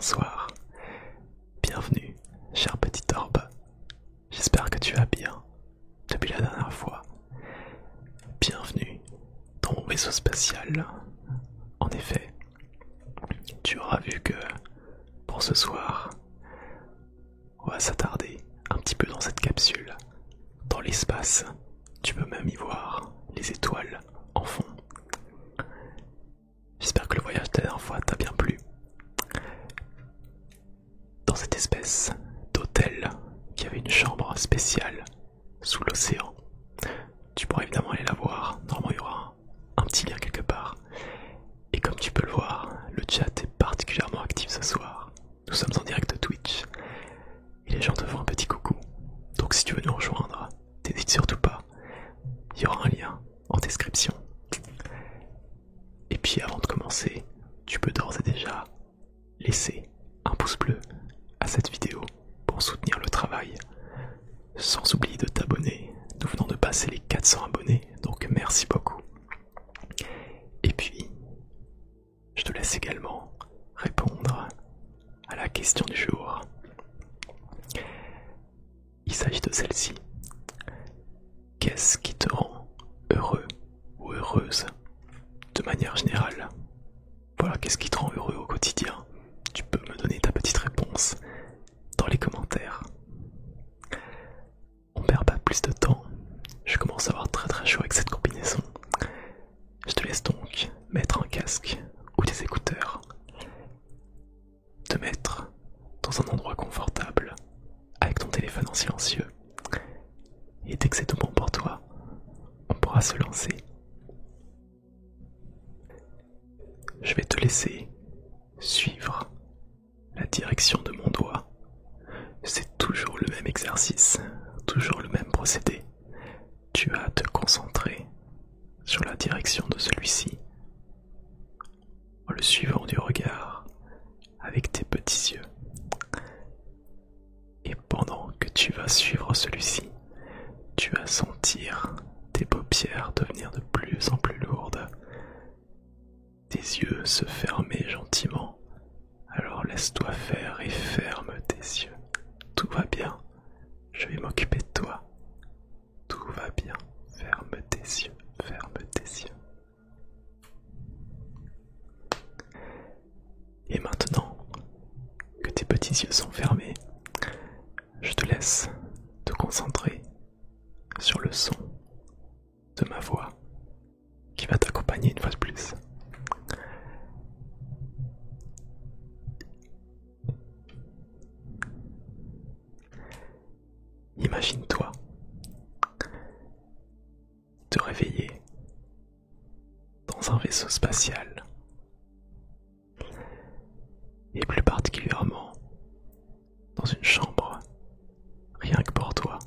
bonsoir. Bienvenue, cher petit orbe. J'espère que tu vas bien depuis la dernière fois. Bienvenue dans mon vaisseau spatial. En effet, tu auras vu que pour ce soir, on va s'attarder un petit peu dans cette capsule. Dans l'espace, tu peux même y voir les étoiles en fond. J'espère que le voyage de la dernière fois t'a bien plu. Dans cette espèce d'hôtel, qui avait une chambre spéciale sous l'océan. Tu pourras évidemment aller la voir, normalement il y aura un petit lien quelque part. Et comme tu peux le voir, le chat est particulièrement actif ce soir. Nous sommes en direct de Twitch et les gens te font un petit coucou. Donc si tu veux nous rejoindre, n'hésite surtout pas, il y aura un lien en description. Et puis avant de commencer, tu peux d'ores et déjà laisser un pouce bleu à cette vidéo pour soutenir le travail. Sans oublier de t'abonner, nous venons de passer les 400 abonnés, donc merci beaucoup. Et puis, je te laisse également répondre à la question du jour. Il s'agit de celle-ci. Qu'est-ce qui te rend heureux ou heureuse de manière générale? Voilà, qu'est-ce qui te rend heureux au quotidien? Tu peux me donner ta petite réponse dans les commentaires. On perd pas plus de temps, je commence à avoir très chaud avec cette combinaison. Je te laisse donc mettre un casque ou des écouteurs, te mettre dans un endroit confortable avec ton téléphone en silencieux, et dès que c'est tout bon pour toi, on pourra se lancer. Je vais te laisser suivre la direction de mon doigt. C'est toujours le même exercice, toujours le même procédé. Tu vas te concentrer sur la direction de celui-ci en le suivant du regard avec tes petits yeux. Et pendant que tu vas suivre celui-ci, tu vas sentir tes paupières devenir de plus en plus lourdes, tes yeux se fermer gentiment. Alors laisse-toi faire et ferme tes yeux. Tout va bien, je vais m'occuper de toi. Tout va bien, ferme tes yeux, ferme tes yeux. Et maintenant que tes petits yeux sont fermés, je te laisse te concentrer sur le son de ma voix qui va t'accompagner une fois de plus. Imagine-toi te réveiller dans un vaisseau spatial, et plus particulièrement dans une chambre rien que pour toi.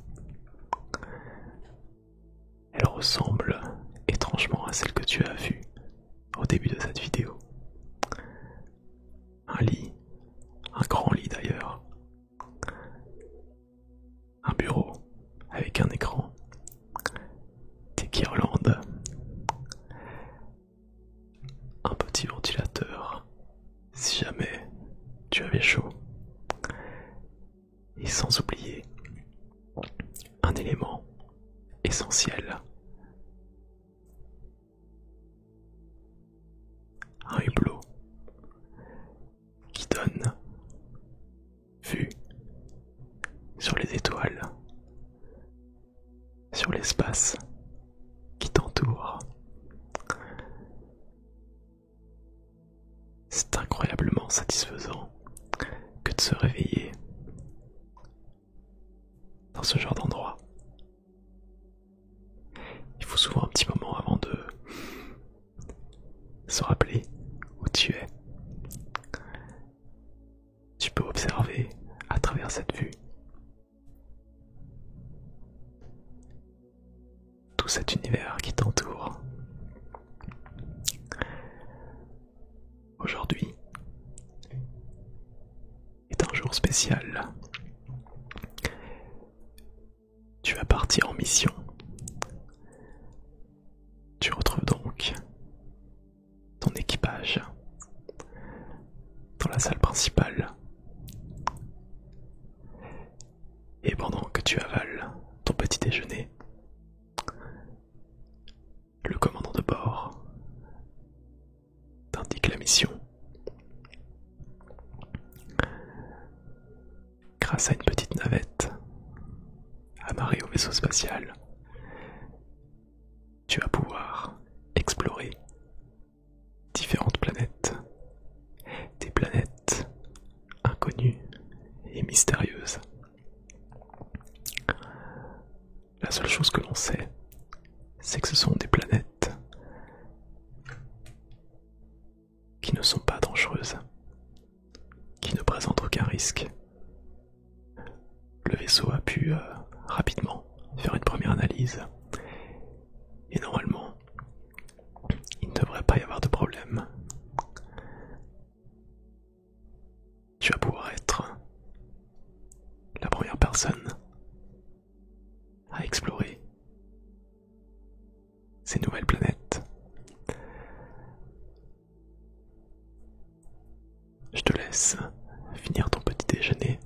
Elle ressemble étrangement à celle que tu as vue au début de cette vidéo. Un lit, un grand lit d'ailleurs, un bureau avec un écran, des guirlandes, un petit ventilateur si jamais tu avais chaud, et sans oublier un élément essentiel, un hublot qui donne vue sur les étoiles, sur l'espace qui t'entoure. C'est incroyablement satisfaisant que de se réveiller dans ce genre d'endroit. Il faut souvent un petit moment avant de se rappeler où tu es. Tu peux observer à travers cette vue tout cet univers qui t'entoure. Aujourd'hui est un jour spécial. Tu vas partir en mission. Tu retrouves donc ton équipage dans la salle principale mission. Grâce à une petite navette amarrée au vaisseau spatial, tu vas pouvoir explorer différentes planètes, des planètes inconnues et mystérieuses. La seule chose que l'on sait, c'est que ce sont des planètes qui ne sont pas dangereuses, qui ne présentent aucun risque. Le vaisseau a pu rapidement faire une première analyse et normalement, il ne devrait pas y avoir de problème. Tu vas pouvoir être la première personne à explorer ces nouvelles planètes. Je te laisse finir ton petit déjeuner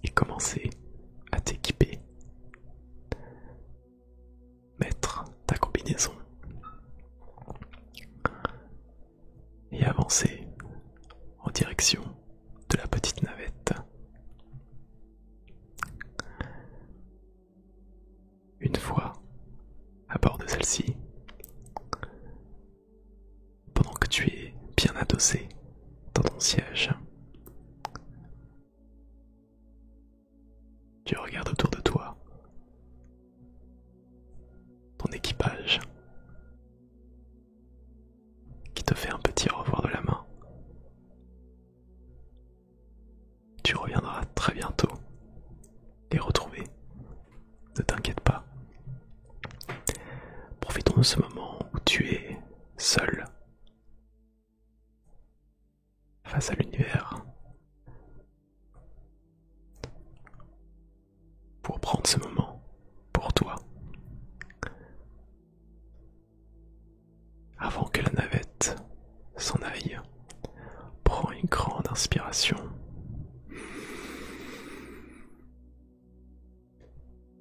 et commencer à t'équiper. Mettre ta combinaison et avancer en direction de la petite navette. Une fois à bord de celle-ci, pendant que tu es bien adossé dans ton siège, tu regardes autour de toi ton équipage qui te fait un petit au revoir de la main. Tu reviendras très bientôt les retrouver, ne t'inquiète pas. Profitons de ce moment où tu es seul face à l'univers pour prendre ce moment pour toi avant que la navette s'en aille. Prends une grande inspiration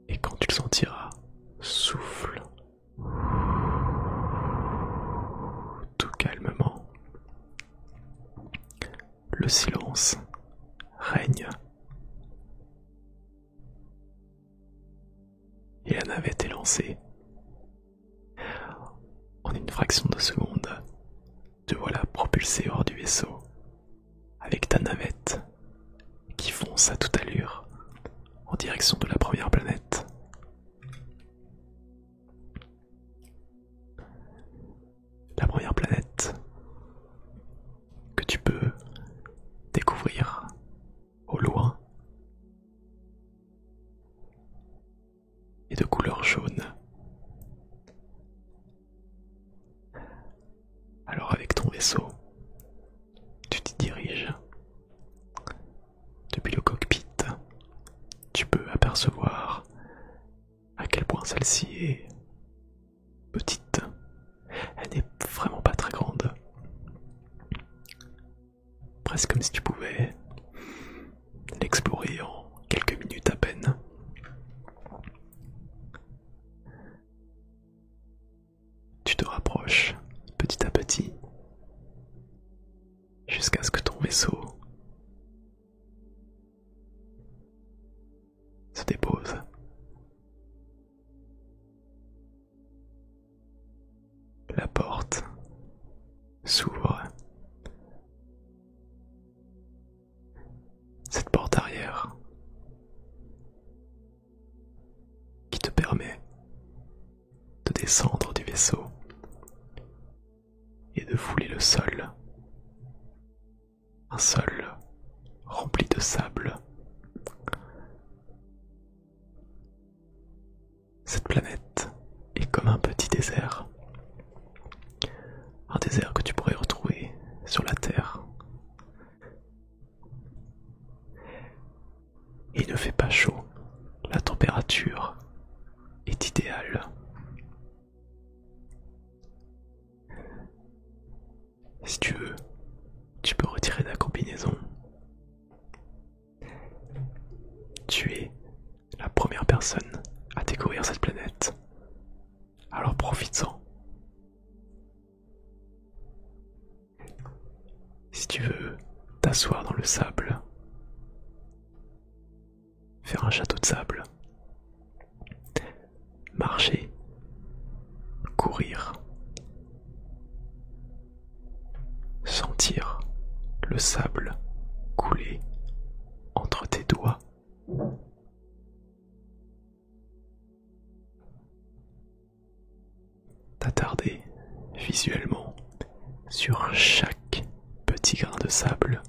et quand tu le sentiras, souffle tout calmement. Le silence règne et la navette est lancée. En une fraction de seconde, te voilà propulsé hors du vaisseau avec ta navette qui fonce à toute allure en direction de la première planète. La première planète que tu peux découvrir au loin est de couleur jaune. Alors avec ton vaisseau, tu t'y diriges. Depuis le cockpit, tu peux apercevoir à quel point celle-ci est petite. Elle n'est vraiment pas très grande. Presque comme si tu pouvais l'explorer en quelques minutes à peine. Tu te rapproches petit à petit jusqu'à ce que ton vaisseau se dépose. La porte s'ouvre. Cette porte arrière qui te permet de descendre du vaisseau et de fouler le sol. Un sol rempli de sable. Cette planète est comme un petit désert. Un désert que tu pourrais retrouver sur la Terre. Et il ne fait pas chaud. La température est idéale. Si tu veux, tu peux retirer ta combinaison. Tu es la première personne à découvrir cette planète. Alors profites-en. Tu veux t'asseoir dans le sable, faire un château de sable, marcher, courir, sentir le sable couler entre tes doigts. T'attarder visuellement sur chaque petit grain de sable.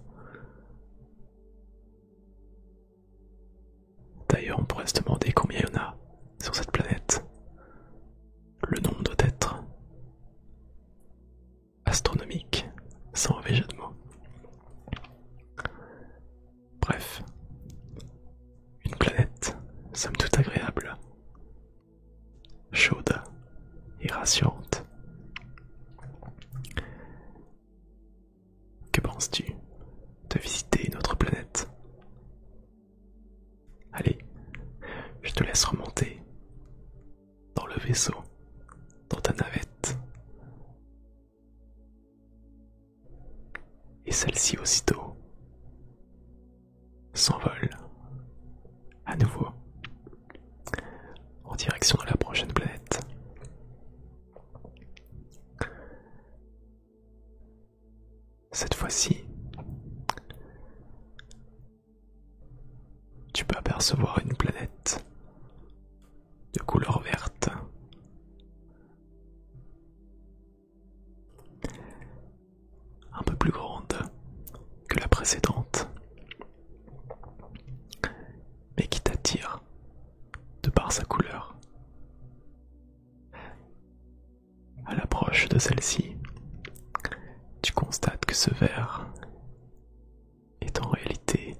D'ailleurs, on pourrait se demander combien il y en a sur cette planète. Le nombre doit être astronomique, sans mauvais jeu de mots. Bref, une planète, somme toute agréable, chaude et rassurante. Que penses-tu de visiter une autre planète? Allez, je te laisse remonter dans le vaisseau, dans ta navette. Et celle-ci aussitôt s'envole à nouveau en direction de la prochaine planète. Cette fois-ci, tu peux apercevoir une planète de couleur verte. Un peu plus grande que la précédente, mais qui t'attire de par sa couleur. À l'approche de celle-ci, tu constates que ce vert est en réalité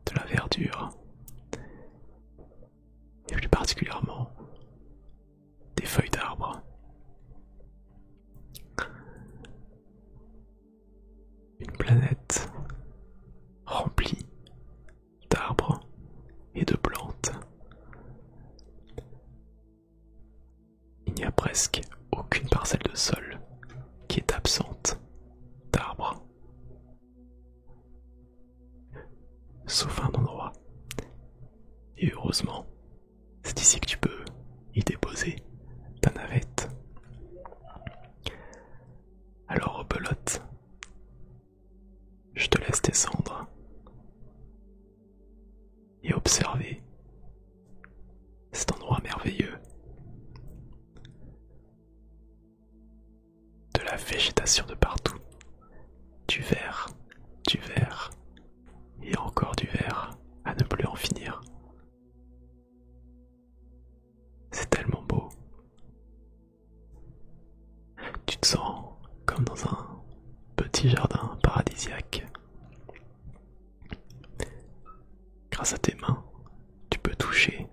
de la verdure, et plus particulièrement des feuilles d'arbres. Une planète remplie d'arbres et de plantes. Il n'y a presque aucune parcelle de sol qui est absente d'arbres, sauf un endroit. Et heureusement, c'est ici que tu peux y déposer ta navette. Alors rebelote, je te laisse descendre et observer cet endroit merveilleux. De la végétation de partout, du vert et encore du vert à ne plus en finir. C'est tellement beau. Tu te sens comme dans un petit jardin paradisiaque. Grâce à tes mains, tu peux toucher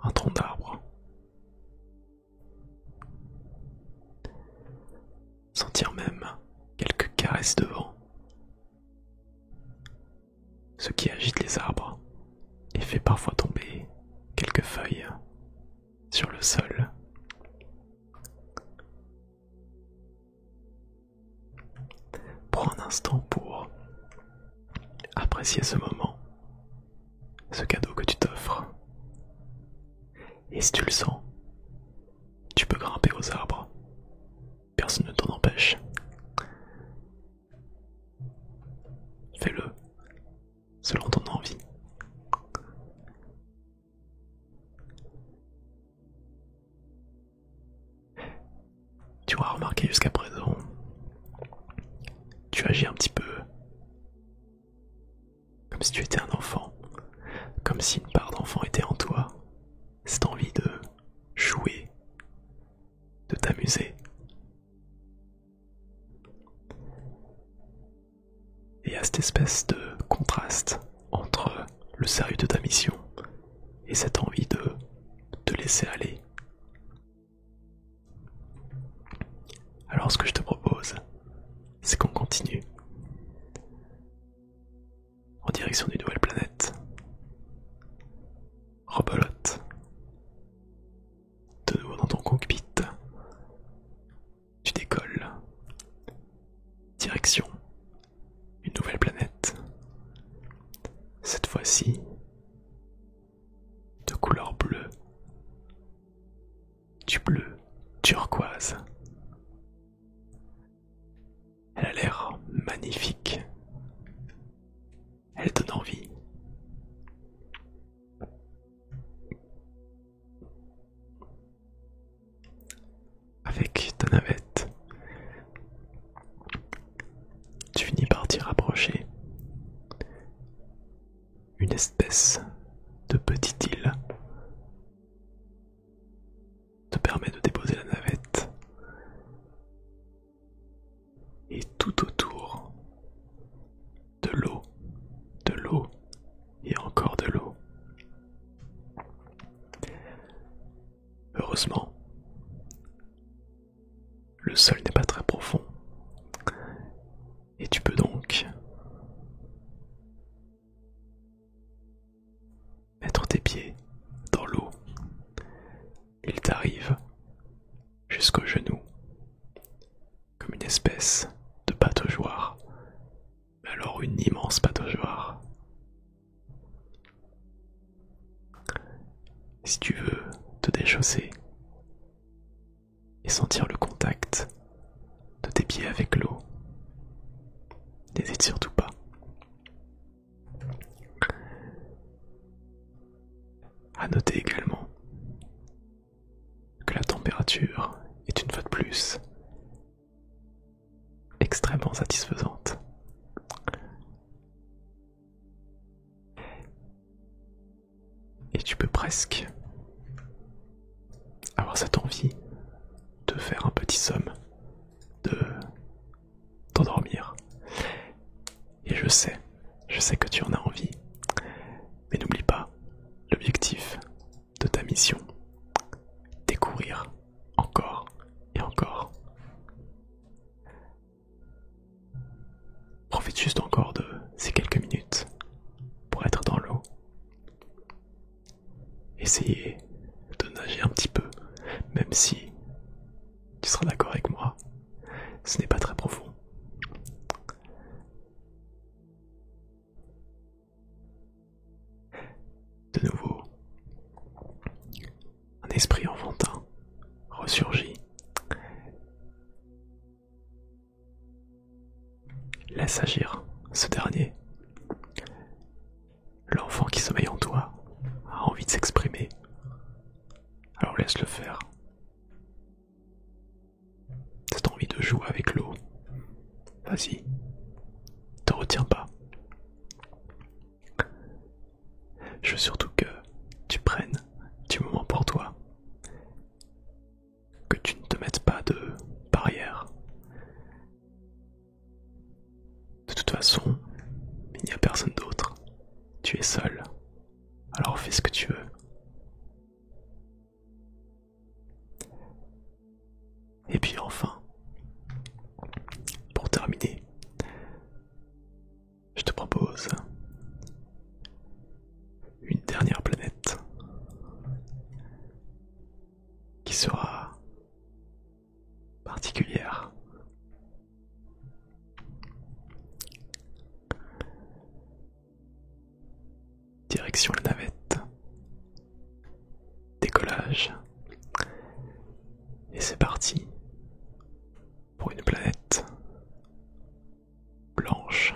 un tronc d'arbre, sentir même quelques caresses de vent, ce qui agite les arbres et fait parfois tomber quelques feuilles sur le sol. Prends un instant pour apprécier ce moment, ce cadeau que tu t'offres. Et si tu le sens, tu peux grimper aux arbres. Personne ne t'en empêche. Fais-le selon ton envie. Tu auras remarqué jusqu'à présent, tu agis un petit peu comme si tu étais un enfant, comme si une part d'enfant était en toi. Cette envie de jouer, de t'amuser. Et il y a cette espèce de contraste entre le sérieux de ta mission et cette envie de te laisser aller. Alors ce que je te propose, c'est qu'on continue en direction d'une nouvelle planète. Rebelote de nouveau dans ton cockpit. Tu décolles celle-ci, de couleur bleue, du bleu turquoise. Elle a l'air magnifique. Elle donne envie. Avec ta navette, tu finis par t'y rapprocher. Une espèce de petite île te permet de déposer la navette. Et tout autour, de l'eau et encore de l'eau. Heureusement, le sol n'est pas très profond et tu peux donc mettre tes pieds dans l'eau. Il t'arrive jusqu'aux genoux, comme une espèce de pataugeoire, mais alors une immense pataugeoire. Si tu veux te déchausser et sentir le contact de tes pieds avec l'eau, n'hésite surtout pas. À noter également que la température est une fois de plus extrêmement satisfaisante. Et tu peux presque avoir cette envie de faire un petit somme, de t'endormir. Et je sais que tu en as envie. Mais n'oublie pas l'objectif de ta mission: découvrir encore et encore. Profite juste encore de ces quelques minutes pour être dans l'eau. Essayez de nager un petit peu, même si tu seras d'accord avec moi, ce n'est pas très profond. De nouveau, un esprit enfantin ressurgit. Laisse agir ce dernier. L'enfant qui sommeille en toi a envie de s'exprimer. Alors laisse-le faire. Cette envie de jouer avec l'eau, vas-y, te retiens pas. Je veux surtout que tu prennes du moment pour toi, que tu ne te mettes pas de barrière. De toute façon, il n'y a personne d'autre, tu es seul, alors fais ce que tu veux. Et puis enfin, pour terminer, je te propose une dernière planète qui sera particulière. Direction la navette, décollage, et c'est parti pour une planète blanche.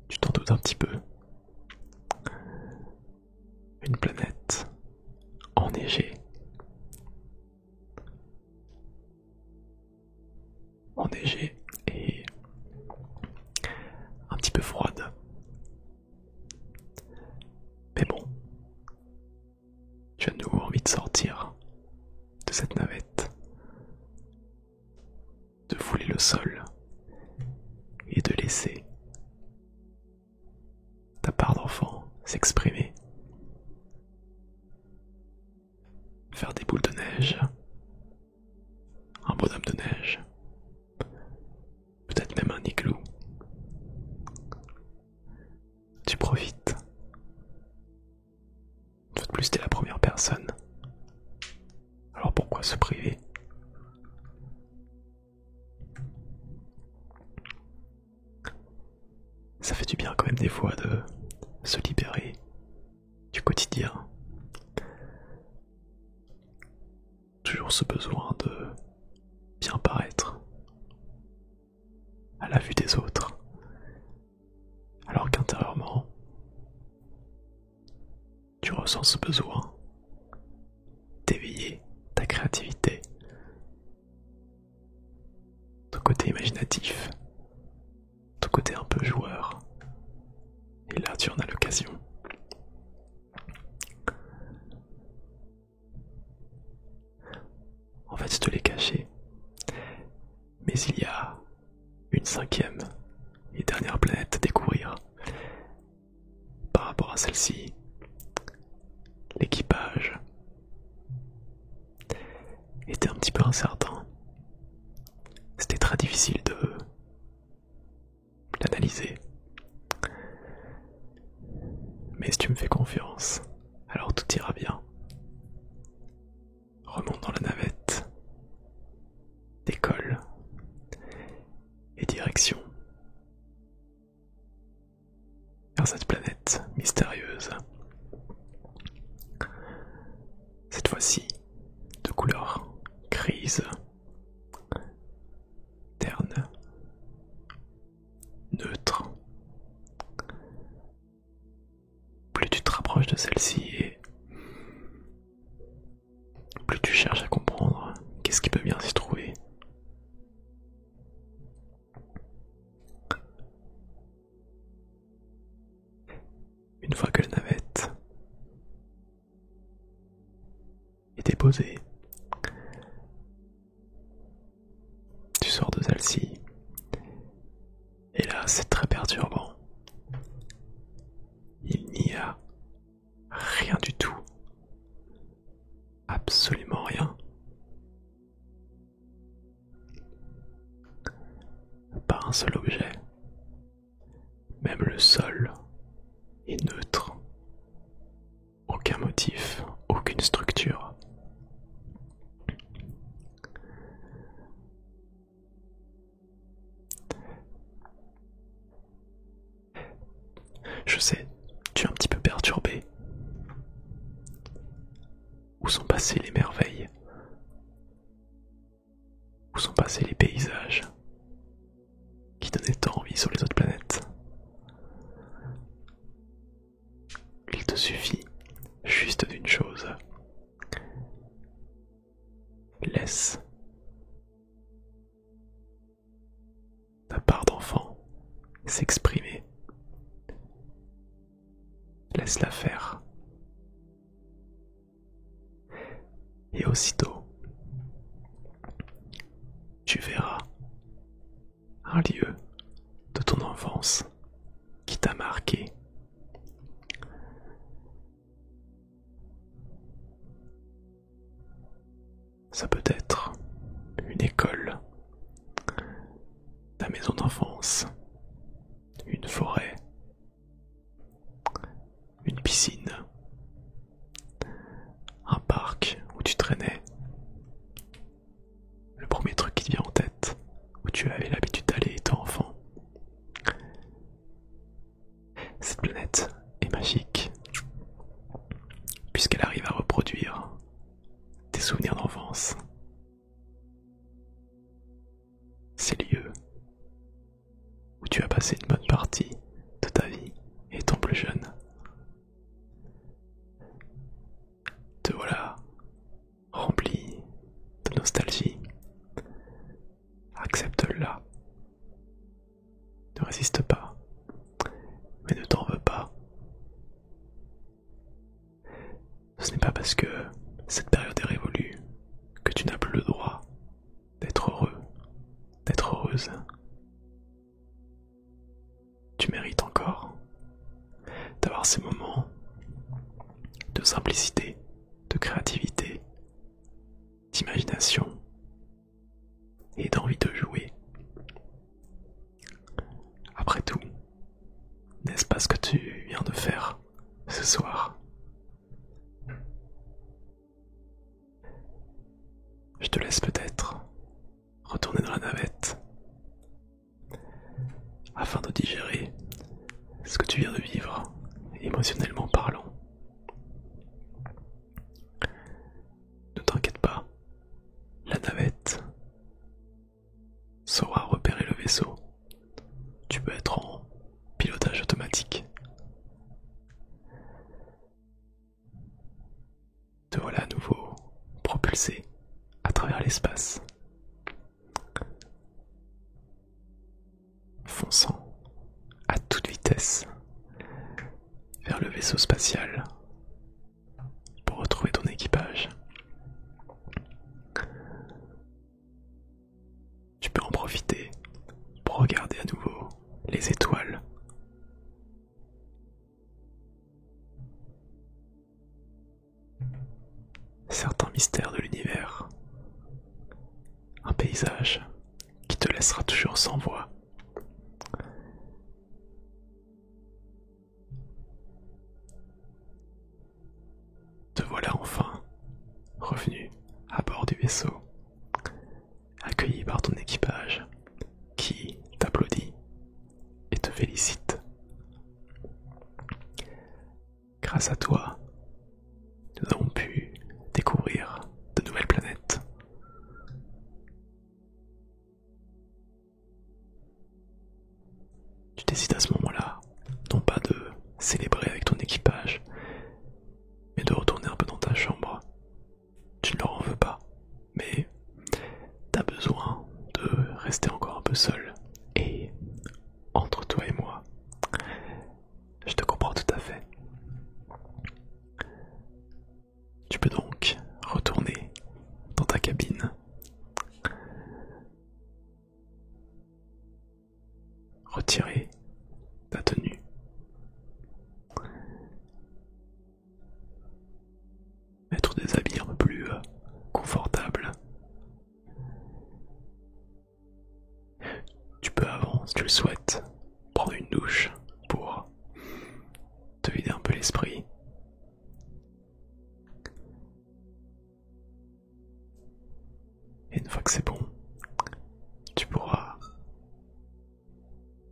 Tu t'en doutes un petit peu. Une planète enneigée. Enneigée et un petit peu froide. Mais bon, tu as de nouveau envie de sortir de cette navette, de fouler le sol et de laisser ta part d'enfant s'exprimer. Faire des boules de neige, un bonhomme de neige, peut-être même un igloo. Tu profites. Une fois de plus, t'es la première personne. Alors pourquoi se priver? des fois de se libérer du quotidien. Toujours ce besoin de bien paraître à la vue des autres, alors qu'intérieurement, tu ressens ce besoin d'éveiller ta créativité, ton côté imaginatif, ton côté un peu joueur. Et là, tu en as l'occasion. En fait, je te l'ai caché, mais il y a une 5e et dernière planète à découvrir. Par rapport à celle-ci, l'équipage était un petit peu incertain. C'était très difficile de l'analyser. Mais si tu me fais confiance, alors tout ira bien. Remonte dans la navette, décolle et direction vers cette planète mystérieuse. Cette fois-ci, de couleur grise, terne, neutre. Plus tu te rapproches de celle-ci et plus tu cherches à comprendre qu'est-ce qui peut bien s'y trouver. Une fois que la navette est déposée, tu sors de celle-ci et là c'est très perturbant. Il n'y a rien du tout, absolument rien. Pas un seul objet, même le sol est neutre. Aucun motif, aucune structure. Je sais, tu es un petit peu perturbé. Où sont passées les merveilles? Où sont passés les paysages qui donnaient tant envie sur les autres planètes? Il te suffit juste d'une chose. Laisse ta part d'enfant s'exprimer. Laisse-la faire. Et aussitôt, tu verras un lieu de ton enfance qui t'a marqué. Ça peut être une école, ta maison d'enfance, une forêt, une piscine, un parc où tu traînais, le premier truc qui te vient en tête, où tu avais l'habitude d'aller étant enfant. Cette planète est magique, puisqu'elle arrive à reproduire tes souvenirs d'enfance. Ces lieux où tu as passé une bonne partie de ta vie étant plus jeune. Te voilà rempli de nostalgie. Accepte-la. Ne résiste pas, mais ne t'en veux pas. Ce n'est pas parce que cette période est révolue que tu n'as plus le droit d'être heureux, d'être heureuse. Tu mérites encore d'avoir ces moments de simplicité, de créativité, d'imagination et d'envie de jouer. Après tout, n'est-ce pas ce que tu viens de faire ce soir? Je te laisse peut-être retourner dans la navette afin de digérer ce que tu propulser à travers l'espace, fonçant à toute vitesse vers le vaisseau spatial pour retrouver ton équipage. Tu peux en profiter pour regarder à nouveau les étoiles. Certains mystères de l'univers. Un paysage qui te laissera toujours sans voix. Te voilà enfin revenu à bord du vaisseau, accueilli par ton équipage qui t'applaudit et te félicite. Grâce à toi, nous avons pu découvrir de nouvelles planètes. Tu décides à ce moment-là, non pas de célébrer avec ton équipage, mais de retourner un peu dans ta chambre. Tu ne leur en veux pas, mais t'as besoin de rester encore un peu seul. Et entre toi et moi, je te comprends tout à fait. Tu peux donc retourner dans ta cabine, retirer ta tenue, mettre des habits un peu plus confortables. Tu peux avant, si tu le souhaites, prendre une douche pour te vider un peu l'esprit. Et une fois que c'est bon, tu pourras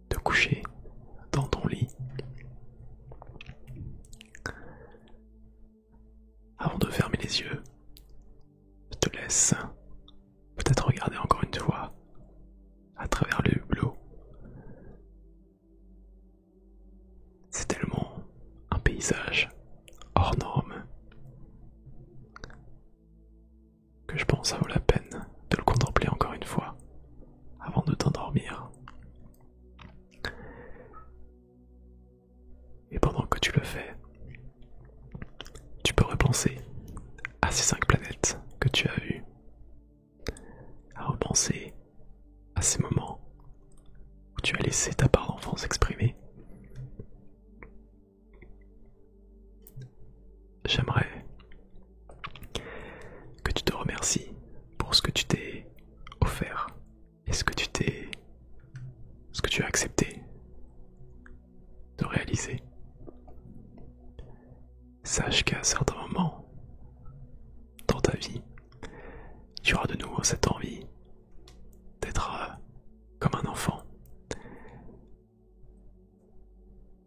te coucher dans ton lit. Avant de fermer les yeux, je te laisse peut-être regarder encore une fois à travers le hublot. C'est tellement un paysage hors norme que je pense ça vaut la peine de le contempler encore une fois avant de t'endormir. Et pendant que tu le fais, tu peux repenser à ces 5 planètes que tu as vues, à repenser à ces moments où tu as laissé ta part d'enfance exprimer. J'aimerais que tu te remercies pour ce que tu t'es offert et ce que tu as accepté de réaliser. Sache qu'à certains moments dans ta vie, tu auras de nouveau cette envie d'être comme un enfant.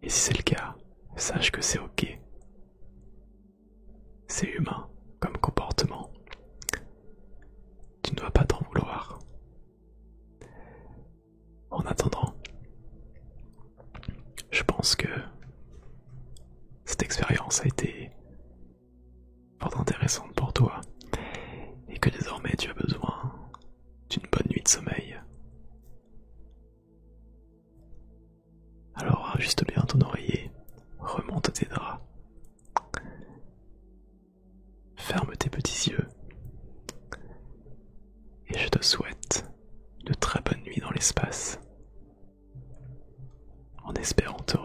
Et si c'est le cas, sache que c'est ok. C'est humain comme comportement. Tu ne dois pas t'en vouloir. En attendant, je pense que cette expérience a été fort intéressante pour toi et que désormais tu as besoin d'une bonne nuit de sommeil. Alors ajuste bien ton oreiller, remonte tes draps, ferme tes petits yeux et je te souhaite une très bonne nuit dans l'espace en espérant te